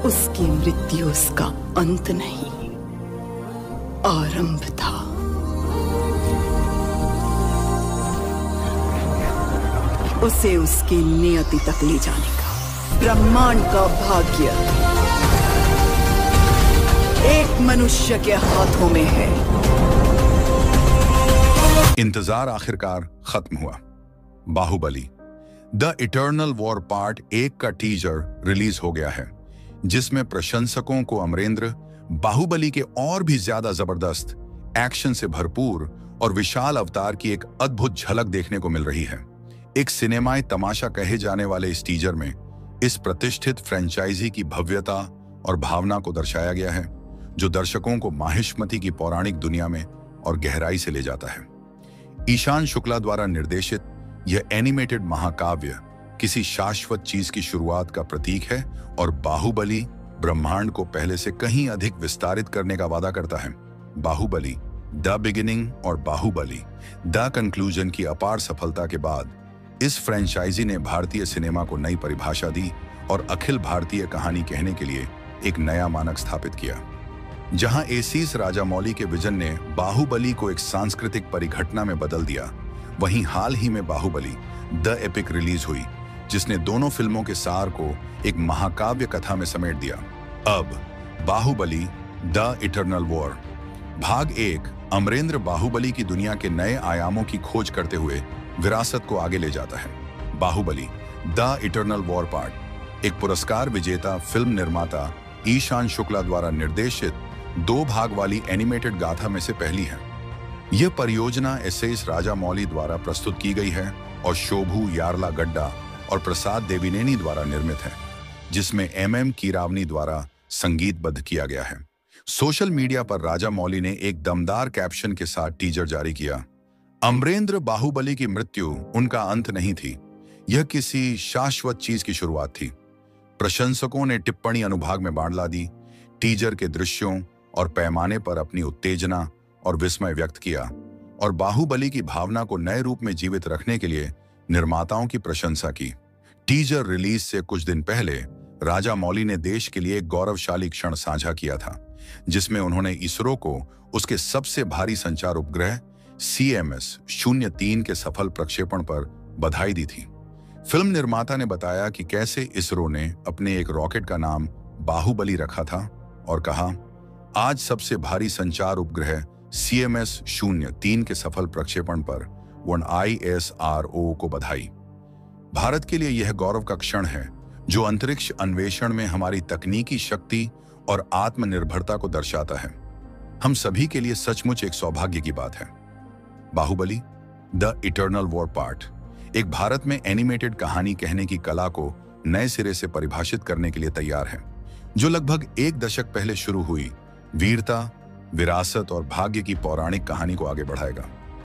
उसकी मृत्यु उसका अंत नहीं, आरंभ था। उसे उसकी नियति तक ले जाने का ब्रह्मांड का भाग्य एक मनुष्य के हाथों में है। इंतजार आखिरकार खत्म हुआ। Baahubali the eternal war part 1 का टीजर रिलीज हो गया है, जिसमें प्रशंसकों को अमरेंद्र बाहुबली के और भी ज्यादा जबरदस्त, एक्शन से भरपूर और विशाल अवतार की एक अद्भुत झलक देखने को मिल रही है। एक सिनेमाई तमाशा कहे जाने वाले इस टीजर में इस प्रतिष्ठित फ्रेंचाइजी की भव्यता और भावना को दर्शाया गया है, जो दर्शकों को माहिष्मति की पौराणिक दुनिया में और गहराई से ले जाता है। ईशान शुक्ला द्वारा निर्देशित यह एनिमेटेड महाकाव्य किसी शाश्वत चीज की शुरुआत का प्रतीक है और बाहुबली ब्रह्मांड को पहले से कहीं अधिक विस्तारित करने का वादा करता है। बाहुबली द बिगिनिंग और बाहुबली द कंक्लूजन की अपार सफलता के बाद इस फ्रेंचाइजी ने भारतीय सिनेमा को नई परिभाषा दी और अखिल भारतीय कहानी कहने के लिए एक नया मानक स्थापित किया। जहां एसीस राजामौली के विजन ने बाहुबली को एक सांस्कृतिक परिघटना में बदल दिया, वहीं हाल ही में बाहुबली द एपिक रिलीज हुई, जिसने दोनों फिल्मों के सार को एक महाकाव्य कथा में समेट दिया। अब बाहुबली द इटर्नल वॉर भाग 1 अमरेंद्र बाहुबली की दुनिया के नए आयामों की खोज करते हुए विरासत को आगे ले जाता है। Baahubali the eternal war part एक पुरस्कार विजेता फिल्म निर्माता ईशान शुक्ला द्वारा निर्देशित 2 भाग वाली एनिमेटेड गाथा में से पहली है। यह परियोजना एस राजामौली द्वारा प्रस्तुत की गई है और शोभू यार्लागड्डा और प्रसाद देविनेनी द्वारा निर्मित है, जिसमें MM कीरावनी द्वारा संगीतबद्ध किया गया है। सोशल मीडिया पर राजामौली ने एक दमदार कैप्शन के साथ टीजर जारी किया। अमरेंद्र बाहुबली की मृत्यु उनका अंत नहीं थी, यह किसी शाश्वत चीज की शुरुआत थी। प्रशंसकों ने टिप्पणी अनुभाग में बांट दी, टीजर के दृश्यों और पैमाने पर अपनी उत्तेजना और विस्मय व्यक्त किया और बाहुबली की भावना को नए रूप में जीवित रखने के लिए निर्माताओं की प्रशंसा की। टीजर रिलीज से कुछ दिन पहले राजामौली ने देश के लिए एक गौरवशाली क्षण साझा किया था, जिसमें उन्होंने इसरो को उसके सबसे भारी संचार उपग्रह CMS-03 के सफल प्रक्षेपण पर बधाई दी थी। फिल्म निर्माता ने बताया कि कैसे इसरो ने अपने एक रॉकेट का नाम बाहुबली रखा था और कहा, आज सबसे भारी संचार उपग्रह CMS-03 के सफल प्रक्षेपण पर ISRO को बधाई। भारत के लिए यह गौरव का क्षण है, जो अंतरिक्ष अन्वेषण में हमारी तकनीकी शक्ति और आत्मनिर्भरता को दर्शाता है। हम सभी के लिए सचमुच एक सौभाग्य की बात है। Baahubali the eternal war part एक भारत में एनिमेटेड कहानी कहने की कला को नए सिरे से परिभाषित करने के लिए तैयार है, जो लगभग 1 दशक पहले शुरू हुई वीरता, विरासत और भाग्य की पौराणिक कहानी को आगे बढ़ाएगा।